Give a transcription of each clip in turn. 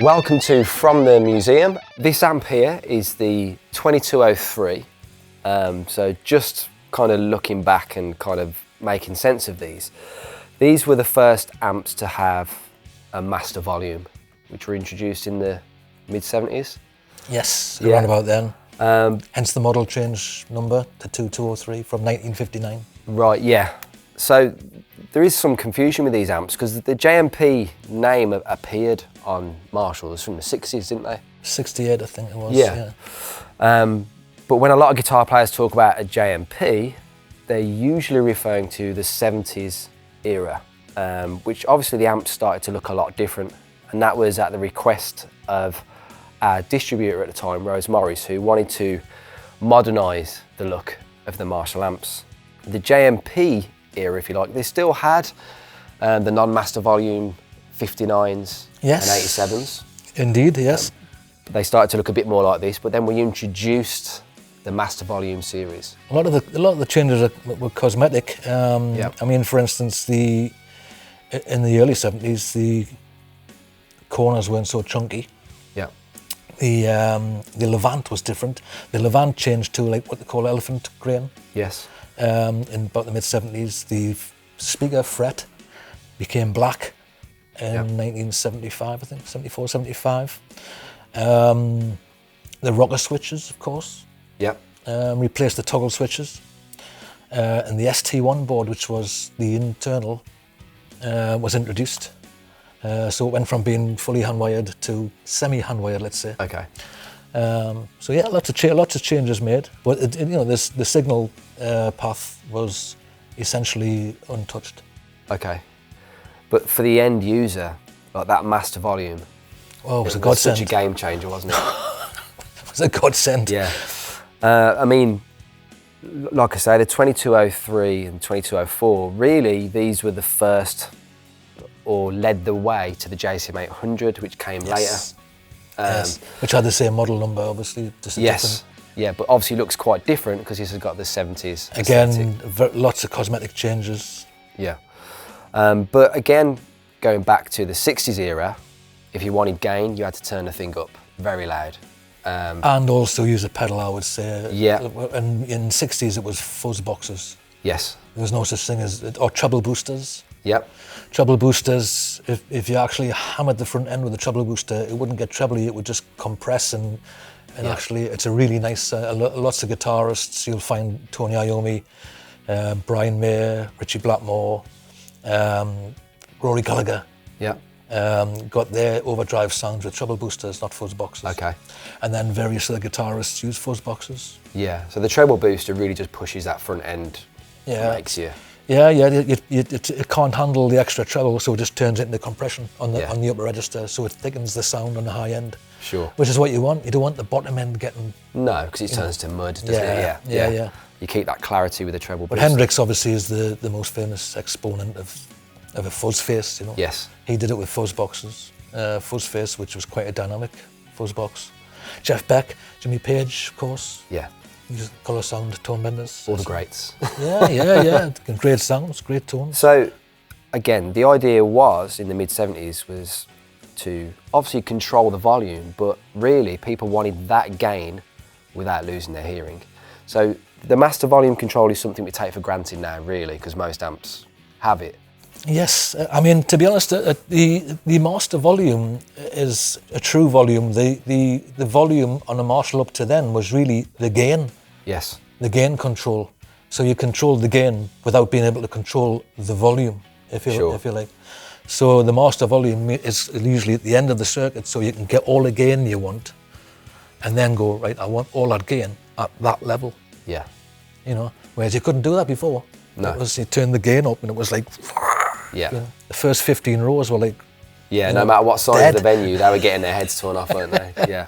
Welcome to From the Museum. This amp here is the 2203. So just kind of looking back and kind of making sense of these. These were the first amps to have a master volume, which were introduced in the mid-70s. Yes, around about then. Hence the model change number, the 2203 from 1959. Right, yeah. So there is some confusion with these amps because the JMP name appeared on Marshalls from the 60s, didn't they? 68, I think it was. Yeah. But when a lot of guitar players talk about a JMP, they're usually referring to the 70s era, which obviously the amps started to look a lot different. And that was at the request of our distributor at the time, Rose Morris, who wanted to modernise the look of the Marshall amps. The JMP era, if you like, they still had the non-master volume 59s Yes. and 87s. Indeed, yes. They started to look a bit more like this, but then we introduced the master volume series. A lot of the changes were cosmetic. Yep. I mean, for instance, in the early 70s, the corners weren't so chunky. Yeah. The Levant was different. The Levant changed to like what they call elephant grain. Yes. In about the mid-70s, the speaker fret became black in 1975, I think, 74, 75. The rocker switches, of course, replaced the toggle switches. And the ST1 board, which was the internal, was introduced. So it went from being fully hand-wired to semi-hand-wired, let's say. Okay. So yeah, lots of changes made, but the signal path was essentially untouched. Okay. But for the end user, like that master volume, Oh, it was a was godsend. such a game changer, wasn't it? It was a godsend. Yeah. I mean, like I say, the 2203 and 2204, really, these were the first or led the way to the JCM 800, which came Yes. Yes. Which had the same model number, obviously. Just a yes. Yeah, but obviously looks quite different because this has got the 70s. Again, lots of cosmetic changes. Yeah. But again, going back to the 60s era, if you wanted gain, you had to turn the thing up very loud. And also use a pedal, I would say. Yeah. And in the 60s, it was fuzz boxes. Yes. There was no such thing as, or treble boosters. Yep. Treble boosters, if you actually hammered the front end with a treble booster, it wouldn't get trebly, it would just compress and actually it's a really nice, lots of guitarists, you'll find Tony Iommi, Brian May, Richie Blackmore, Rory Gallagher. Yeah. Got their overdrive sounds with treble boosters, not fuzz boxes. Okay. And then various other guitarists use fuzz boxes. Yeah, so the treble booster really just pushes that front end. Yeah. Makes you. Yeah, it can't handle the extra treble, so it just turns it into compression on the upper register, so it thickens the sound on the high end. Sure. Which is what you want. You don't want the bottom end getting... No, because it turns to mud, doesn't it? Yeah. You keep that clarity with the treble But booster. Hendrix obviously is the most famous exponent of a fuzz face, you know. Yes. He did it with fuzz boxes. Fuzz face, which was quite a dynamic fuzz box. Jeff Beck, Jimmy Page, of course. Yeah. Colour sound, tone benders. All the greats. Yeah. Great sounds, great tones. So, again, the idea was, in the mid-70s, was to obviously control the volume, but really people wanted that gain without losing their hearing. So the master volume control is something we take for granted now, really, because most amps have it. Yes, I mean, to be honest, the master volume is a true volume. The volume on a Marshall up to then was really the gain. Yes. The gain control. So you control the gain without being able to control the volume, if you like. So the master volume is usually at the end of the circuit, so you can get all the gain you want, and then go, right, I want all that gain at that level. Yeah. You know, whereas you couldn't do that before. No. It was, you turned the gain up and it was like, Yeah. you know, the first 15 rows were like, Yeah, no matter what size of the venue, they were getting their heads torn off, weren't they? Yeah.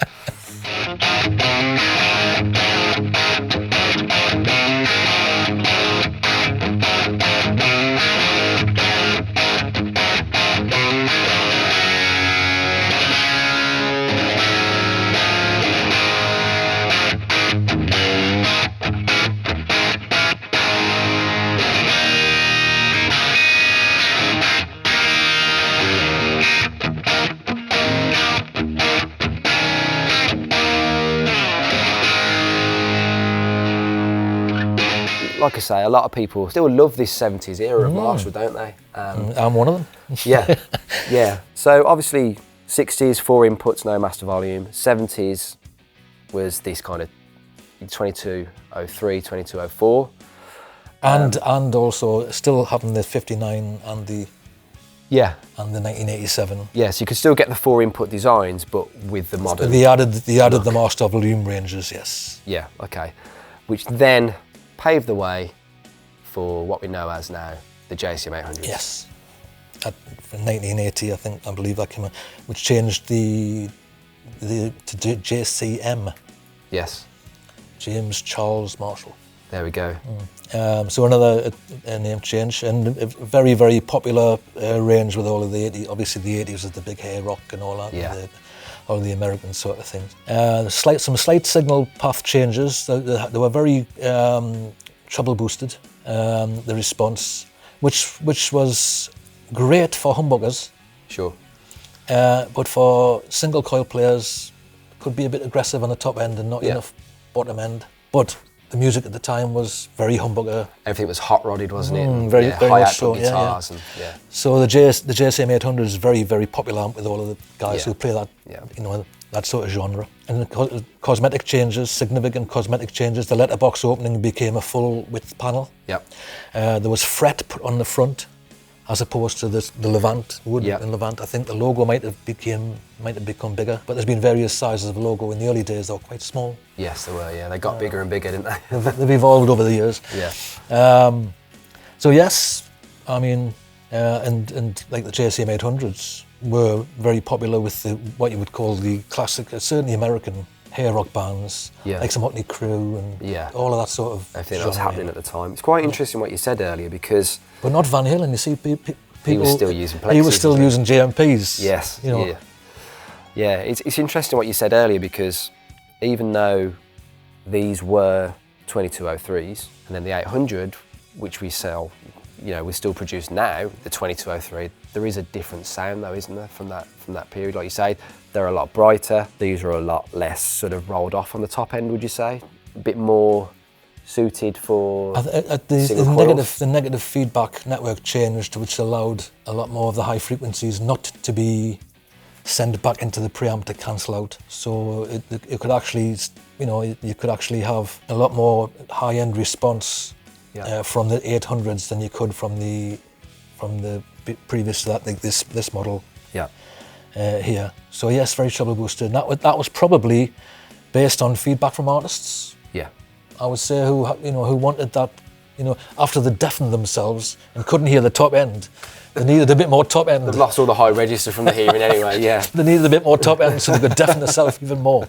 like I say, a lot of people still love this 70s era of Marshall, don't they? I'm one of them. Yeah, yeah. So obviously 60s, 4 inputs, no master volume. 70s was this kind of 2203, 2204. And also still having the 59 and the 1987. Yeah, so you could still get the 4 input designs, but with the modern. They added the master volume ranges, yes. Yeah, okay. Which then paved the way for what we know as now the JCM 800. Yes. In 1980, I believe that came out, which changed to JCM. Yes. James Charles Marshall. There we go. So another name change, and a very, very popular range with all of the 80s. Obviously the 80s was the big hair rock and all that, yeah. all the American sort of things. Some slight signal path changes. They were very treble boosted, the response, which was great for humbuckers. Sure. But for single coil players, could be a bit aggressive on the top end and not enough bottom end. But the music at the time was very humbucker. Everything was hot rodded, wasn't it? Very high much so. guitars. Yeah. And, So the JSM 800 is very, very popular with all of the guys who play that, that sort of genre. And cosmetic changes, significant cosmetic changes. The letterbox opening became a full width panel. Yep. There was fret put on the front, as opposed to the Levant wood and Levant. I think the logo might have become bigger, but there's been various sizes of logo. In the early days, they were quite small. Yes, they were. Yeah, they got bigger and bigger, didn't they? They've evolved over the years. Yeah. So yes, I mean, and like the JCM 800s were very popular with what you would call the classic, certainly American hair rock bands, like some Motley Crue and all of that sort of everything that was happening at the time. It's quite interesting what you said earlier, because... But not Van Halen, you see, people... He was still using plexis. He was still using JMPs. Yes, yeah. It's interesting what you said earlier, because even though these were 2203s, and then the 800, which we sell, we still produce now, the 2203, there is a different sound though, isn't there, from that period? Like you say, they're a lot brighter. These are a lot less sort of rolled off on the top end, would you say? A bit more suited for the negative feedback network changed, which allowed a lot more of the high frequencies not to be sent back into the preamp to cancel out. So it could actually, you could actually have a lot more high-end response from the 800s than you could from the previous to that, like this model. Here. So yes, very treble boosted. And that was probably based on feedback from artists. Yeah. I would say who wanted that, after they deafened themselves and couldn't hear the top end, they needed a bit more top end. They've lost all the high register from the hearing anyway, yeah. They needed a bit more top end so they could deafen themselves even more.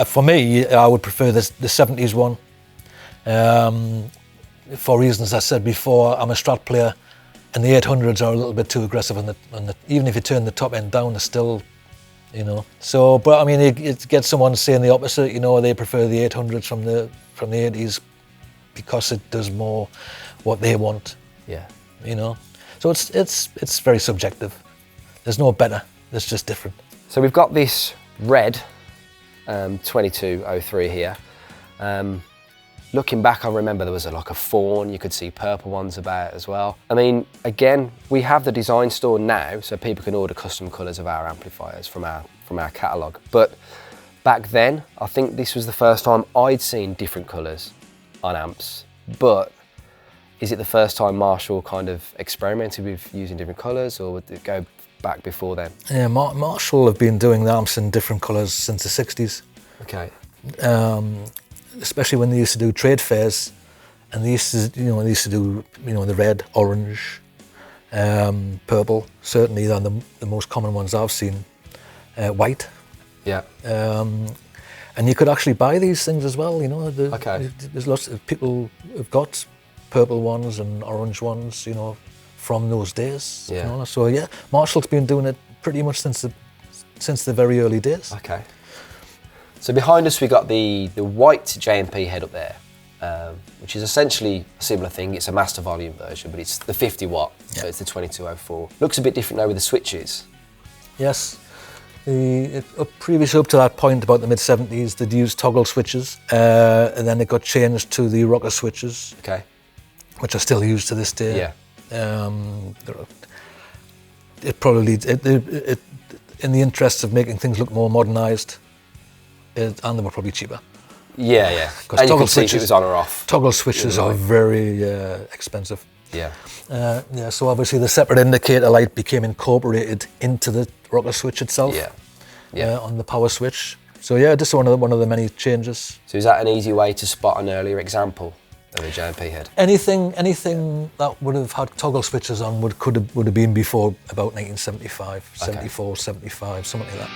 For me, I would prefer the 70s one. For reasons I said before, I'm a Strat player, and the 800s are a little bit too aggressive. Even if you turn the top end down, they're still, So, but I mean, you get someone saying the opposite. They prefer the 800s from the 80s because it does more what they want. Yeah. So it's very subjective. There's no better. It's just different. So we've got this red 2203 here. Looking back, I remember there was like a fawn. You could see purple ones about as well. I mean, again, we have the design store now, so people can order custom colours of our amplifiers from our catalogue. But back then, I think this was the first time I'd seen different colours on amps. But is it the first time Marshall kind of experimented with using different colours, or would it go back before then? Yeah, Marshall have been doing the amps in different colours since the 60s. Okay. Especially when they used to do trade fairs, and they used to, do, the red, orange, purple. Certainly, they're the most common ones I've seen. White. Yeah. And you could actually buy these things as well. Okay. There's lots of people who've got purple ones and orange ones, from those days. Yeah. So yeah, Marshall's been doing it pretty much since the very early days. Okay. So behind us we got the white JMP head up there, which is essentially a similar thing. It's a master volume version, but it's the 50 watt, so it's the 2204. Looks a bit different though with the switches. Yes. Previously up to that point, about the mid-70s, they'd used toggle switches, and then it got changed to the rocker switches, Okay. which are still used to this day. Yeah. In the interests of making things look more modernised, and they were probably cheaper. Yeah, yeah. Because And you could see if it was on or off. Toggle switches are very expensive. Yeah. So obviously the separate indicator light became incorporated into the rocker switch itself. Yeah. Yeah. On the power switch. So yeah, just one of the many changes. So is that an easy way to spot an earlier example of a JMP head? Anything that would have had toggle switches on would have been before about 1975, 74, 75, something like that.